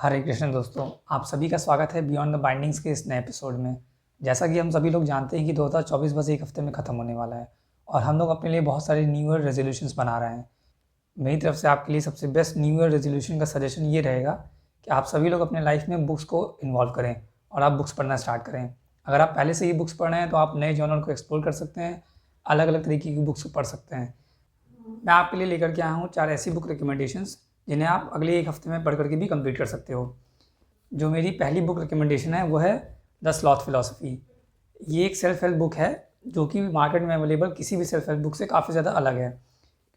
हरे कृष्ण दोस्तों, आप सभी का स्वागत है बियॉन्ड द बाइंडिंग्स के इस नए एपिसोड में। जैसा कि हम सभी लोग जानते हैं कि 2024 बस एक हफ्ते में ख़त्म होने वाला है और हम लोग अपने लिए बहुत सारे न्यू ईयर रेजोल्यूशंस बना रहे हैं। मेरी तरफ से आपके लिए सबसे बेस्ट न्यू ईयर रेजोल्यूशन का सजेशन ये रहेगा कि आप सभी लोग अपने लाइफ में बुक्स को इन्वॉल्व करें और आप बुक्स पढ़ना स्टार्ट करें। अगर आप पहले से ही बुक्स पढ़ रहे हैं तो आप नए जॉनर को एक्सप्लोर कर सकते हैं, अलग अलग तरीके की बुक्स पढ़ सकते हैं। मैं आपके लिए लेकर के आया हूँ 4 ऐसी बुक रिकमेंडेशंस जिन्हें आप अगले एक हफ्ते में पढ़ करके भी कंप्लीट कर सकते हो। जो मेरी पहली बुक रिकमेंडेशन है वो है द स्लॉथ फिलॉसफी। ये एक सेल्फ हेल्प बुक है जो कि मार्केट में अवेलेबल किसी भी सेल्फ हेल्प बुक से काफ़ी ज़्यादा अलग है,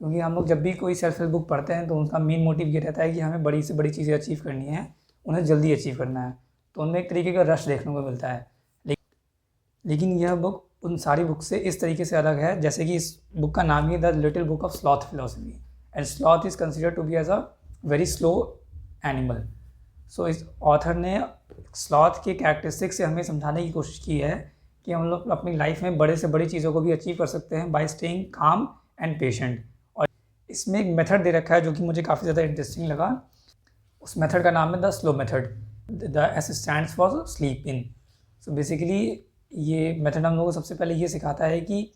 क्योंकि हम लोग जब भी कोई सेल्फ हेल्प बुक पढ़ते हैं तो उनका मेन मोटिव ये रहता है कि हमें बड़ी से बड़ी चीज़ें अचीव करनी है, उन्हें जल्दी अचीव करना है, तो उनमें एक तरीके का रश देखने को मिलता है। लेकिन यह बुक उन सारी बुक से इस तरीके से अलग है, जैसे कि इस बुक का नाम ही the little book of sloth philosophy and sloth is considered to be as a very slow animal. So इस ऑथर ने स्लॉथ के कैरेक्टरिस्टिक्स से हमें समझाने की कोशिश की है कि हम लोग अपनी लाइफ में बड़े से बड़ी चीज़ों को भी अचीव कर सकते हैं bye staying calm and patient. और इसमें एक मेथड दे रखा है जो कि मुझे काफ़ी ज़्यादा इंटरेस्टिंग लगा। उस मेथड का नाम है the slow method. The S stands for sleep in. So basically ये मेथड हम लोगों को सबसे पहले ये सिखाता है कि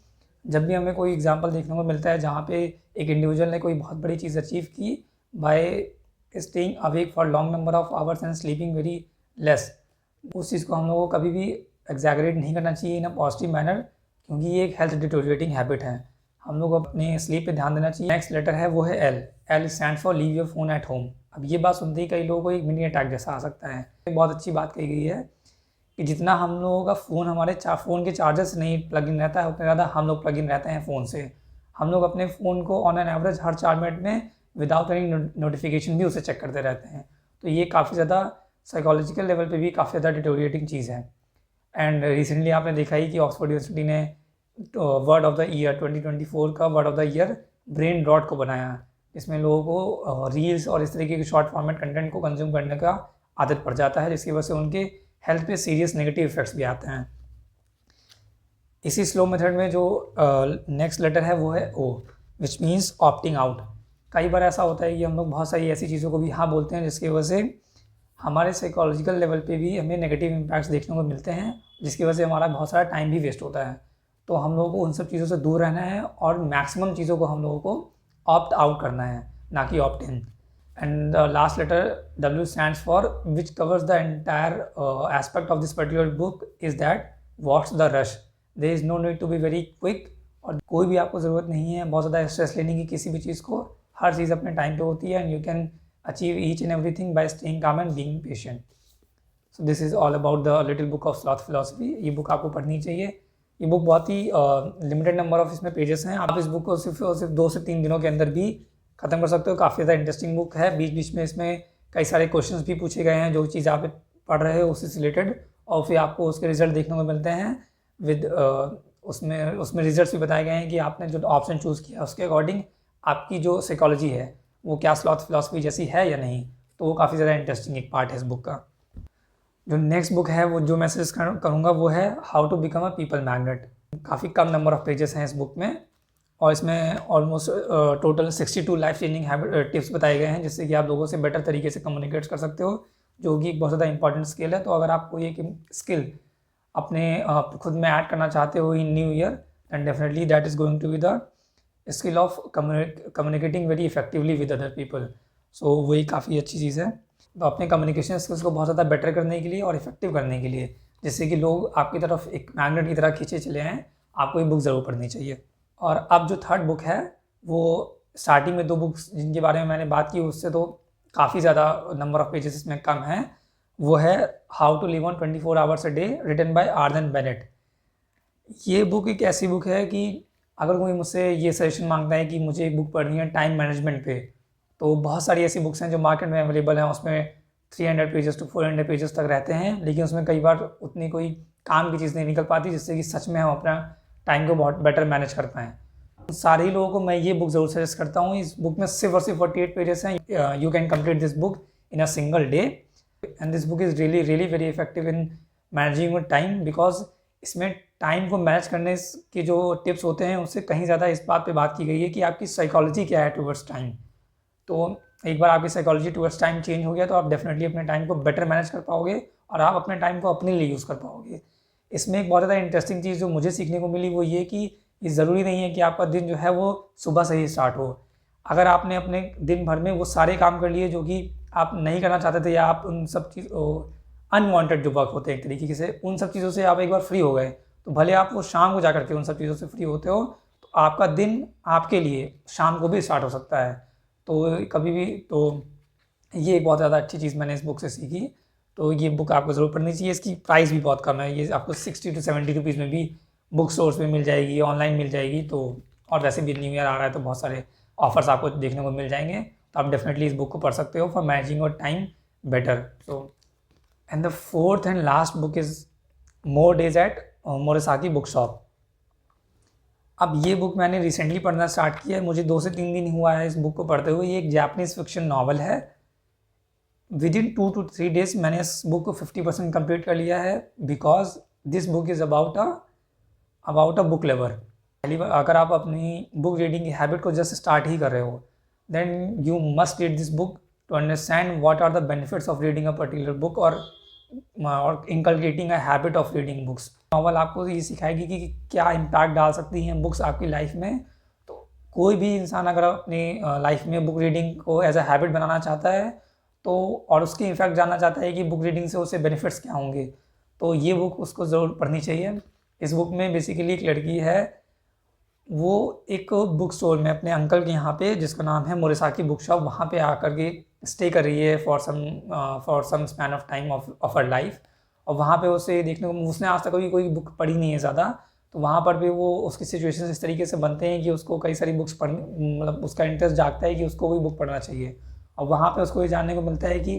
जब भी हमें कोई एग्जांपल देखने को मिलता है जहाँ पे एक इंडिविजुअल ने कोई बहुत बड़ी चीज़ अचीव की bye staying awake for long number of hours and sleeping very less, उस चीज़ को हम लोगों को कभी भी एग्जैगरेट नहीं करना चाहिए इन अ पॉजिटिव मैनर, क्योंकि ये एक हेल्थ डिटोरिएटिंग हैबिट है। हम लोग अपने स्लीप पे ध्यान देना चाहिए। नेक्स्ट लेटर है वो है L. L stand for leave your phone at home. अब ये बात सुनते ही कई लोगों को एक मिनी अटैक जैसा आ सकता है। बहुत अच्छी बात कही गई है कि जितना हम लोगों का फ़ोन हमारे फ़ोन के चार्जर से नहीं प्लग इन रहता है, उतना ज़्यादा हम लोग प्लग इन रहते हैं फ़ोन से। हम लोग अपने फ़ोन को on an average her 4 minute में विदाउट एनी नोटिफिकेशन भी उसे चेक करते रहते हैं। तो ये काफ़ी ज़्यादा साइकोलॉजिकल लेवल पे भी काफ़ी ज़्यादा डिटोरिएटिंग चीज़ है। एंड रिसेंटली आपने देखा ही कि ऑक्सफोर्ड यूनिवर्सिटी ने वर्ड ऑफ द ईयर 2024 का word of the year brain rot को बनाया, इसमें लोगों को रील्स और इस तरीके के शॉर्ट फॉर्मेट कंटेंट को कंज्यूम करने का आदत पड़ जाता है, जिसकी वजह से उनके हेल्थ पे सीरियस नेगेटिव इफेक्ट्स भी आते हैं। इसी स्लो मेथड में जो नेक्स्ट लेटर है वो है ओ, विच मीन्स ऑप्टिंग आउट। कई बार ऐसा होता है कि हम लोग बहुत सारी ऐसी चीज़ों को भी हाँ बोलते हैं जिसकी वजह से हमारे साइकोलॉजिकल लेवल पे भी हमें नेगेटिव इम्पैक्ट्स देखने को मिलते हैं, जिसकी वजह से हमारा बहुत सारा टाइम भी वेस्ट होता है। तो हम लोगों को उन सब चीज़ों से दूर रहना है और मैक्सिमम चीज़ों को हम लोगों को ऑप्ट आउट करना है, ना कि opt in. And the last letter W stands for, which covers the entire aspect of this particular book, is that what's the rush? There is no need to be very quick, और कोई भी आपको ज़रूरत नहीं है बहुत ज़्यादा stress लेने की किसी भी चीज़ को। हर चीज़ अपने टाइम पे होती है and you can achieve each and everything by staying calm and being patient. So this is all about the little book of sloth philosophy. ये बुक आपको पढ़नी चाहिए। ये बुक बहुत ही लिमिटेड नंबर ऑफ इसमें पेजेस हैं। आप इस बुक को सिर्फ 2 से 3 दिनों के अंदर भी ख़त्म कर सकते हो। काफ़ी ज़्यादा इंटरेस्टिंग बुक है। बीच बीच में इसमें कई सारे क्वेश्चंस भी पूछे गए हैं, जो चीज़ आप पढ़ रहे हो उससे रिलेटेड, और फिर आपको उसके रिजल्ट देखने को मिलते हैं विद उसमें रिजल्ट्स भी बताए गए हैं कि आपने जो ऑप्शन चूज़ किया उसके अकॉर्डिंग आपकी जो साइकोलॉजी है वो क्या स्लॉथ फिलॉसफी जैसी है या नहीं। तो वो काफ़ी ज़्यादा इंटरेस्टिंग एक पार्ट है इस बुक का। जो नेक्स्ट बुक है वो जो मैं सजेस्ट करूँगा वो है how to become a people magnet. काफ़ी कम नंबर ऑफ पेजेस हैं इस बुक में और इसमें almost total 62 life changing habit tips बताए गए हैं, जिससे कि आप लोगों से बेटर तरीके से कम्युनिकेट कर सकते हो, जो कि एक बहुत ज़्यादा इंपॉर्टेंट स्किल है। तो अगर आप कोई एक स्किल अपने खुद में ऐड करना चाहते हो in new year, and definitely that is going to be the skill of communicating very effectively with other people. So वही काफ़ी अच्छी चीज़ है। तो अपने कम्युनिकेशन स्किल्स को बहुत ज़्यादा बेटर करने के लिए और इफेक्टिव करने के लिए, जिससे कि लोग आपकी तरफ एक मैग्नेट की तरह खींचे चले आएँ, आपको ये बुक ज़रूर पढ़नी चाहिए। और अब जो थर्ड बुक है वो स्टार्टिंग में 2 बुक्स जिनके बारे में मैंने बात की उससे तो काफ़ी ज़्यादा नंबर ऑफ पेजेस इसमें कम है। वो है how to live on 24 hours a day, written by आर्दन बेनेट। ये बुक एक ऐसी बुक है कि अगर कोई मुझसे ये सजेशन मांगता है कि मुझे एक बुक पढ़नी है टाइम मैनेजमेंट पे, तो बहुत सारी ऐसी बुक्स हैं जो मार्केट में अवेलेबल हैं, उसमें 300 पेजेस टू 400 पेजेस तक रहते हैं, लेकिन उसमें कई बार उतनी कोई काम की चीज़ नहीं निकल पाती जिससे कि सच में हम अपना टाइम को बहुत बेटर मैनेज कर पाएँ। सारे लोगों को मैं ये बुक ज़रूर सजेस्ट करता हूँ। इस बुक में सिर्फ और सिर्फ 48 पेजेस हैं। You can complete this book in a single day and this book is really really very effective in managing your time, because इसमें टाइम को मैनेज करने के जो टिप्स होते हैं उससे कहीं ज़्यादा इस बात पे बात की गई है कि आपकी साइकोलॉजी क्या है टुवर्ड्स टाइम। तो एक बार आपकी साइकोलॉजी टुवर्ड्स टाइम चेंज हो गया तो आप डेफिनेटली अपने टाइम को बेटर मैनेज कर पाओगे और आप अपने टाइम को अपने लिए यूज़ कर पाओगे। इसमें एक बहुत ज़्यादा इंटरेस्टिंग चीज़ जो मुझे सीखने को मिली वो ये कि ये ज़रूरी नहीं है कि आपका दिन जो है वो सुबह से ही स्टार्ट हो। अगर आपने अपने दिन भर में वो सारे काम कर लिए जो कि आप नहीं करना चाहते थे, या आप उन सब चीज़ अनवांटेड जो वर्क होते हैं एक तरीके से, उन सब चीज़ों से आप एक बार फ्री हो गए, तो भले आप वो शाम को जा करके उन सब चीज़ों से फ्री होते हो, तो आपका दिन आपके लिए शाम को भी स्टार्ट हो सकता है। तो कभी भी तो ये एक बहुत ज़्यादा अच्छी चीज़ मैंने इस बुक से सीखी। तो ये बुक आपको ज़रूर पढ़नी चाहिए। इसकी प्राइस भी बहुत कम है, ये आपको 60 to 70 रुपीज़ में भी बुक स्टोर्स में मिल जाएगी, ऑनलाइन मिल जाएगी। तो और वैसे भी न्यू ईयर आ रहा है तो बहुत सारे ऑफर्स आपको देखने को मिल जाएंगे, तो आप डेफिनेटली इस बुक को पढ़ सकते हो for managing your time better. So and the fourth and last book is more days at Morisaki bookshop. अब ये बुक मैंने रिसेंटली पढ़ना स्टार्ट किया है, मुझे 2 से 3 दिन हुआ है इस बुक को पढ़ते हुए। ये एक जापानीज़ फिक्शन नावल है। विद इन 2 to 3 डेज मैंने इस बुक को 50% कंप्लीट कर लिया है, because this book is about a book lover. पहली बार अगर आप अपनी बुक रीडिंग की हैबिट को जस्ट स्टार्ट ही कर रहे हो, then you must read this book to understand what are the benefits of reading a particular book और inculcating a habit of reading books. Novel आपको ये सिखाएगी कि क्या इम्पैक्ट डाल सकती हैं बुक्स आपकी लाइफ में। तो कोई भी इंसान अगर अपनी लाइफ में बुक रीडिंग को एज अ हैबिट बनाना चाहता है तो, और उसके इम्पैक्ट जानना चाहता है कि बुक रीडिंग से उसे बेनिफिट्स क्या होंगे, तो ये बुक उसको ज़रूर पढ़नी चाहिए। इस बुक में बेसिकली एक लड़की है, वो एक बुक स्टोर में अपने अंकल के यहाँ पे, जिसका नाम है मोरिसाकी बुक शॉप, वहाँ पे आकर के स्टे कर रही है for some span of time of her life. और वहाँ पे उसे देखने को, उसने आज तक कभी कोई बुक पढ़ी नहीं है ज़्यादा, तो वहाँ पर भी वो उसके सिचुएशन इस तरीके से बनते हैं कि उसको कई सारी बुक्स पढ़ने, मतलब उसका इंटरेस्ट जागता है कि उसको कोई बुक पढ़ना चाहिए। और वहाँ पे उसको ये जानने को मिलता है कि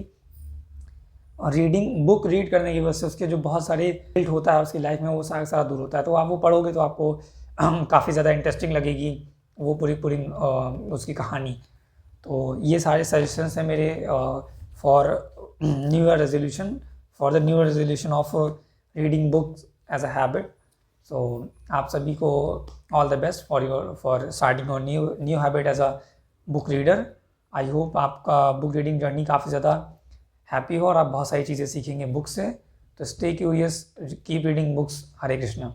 रीडिंग बुक रीड करने की वजह से उसके जो बहुत सारे गिल्ट होता है उसकी लाइफ में वो सारा दूर होता है। तो आप वो पढ़ोगे तो आपको काफ़ी ज़्यादा इंटरेस्टिंग लगेगी वो पूरी उसकी कहानी। तो ये सारे सजेशंस हैं मेरे for new year resolution, for the new year resolution of reading books as a habit. So आप सभी को all the best for starting और new habit as a book reader. I hope आपका बुक रीडिंग जर्नी काफ़ी ज़्यादा happy हो और आप बहुत सारी चीज़ें सीखेंगे बुक से। तो stay curious, keep reading books. Hare Krishna.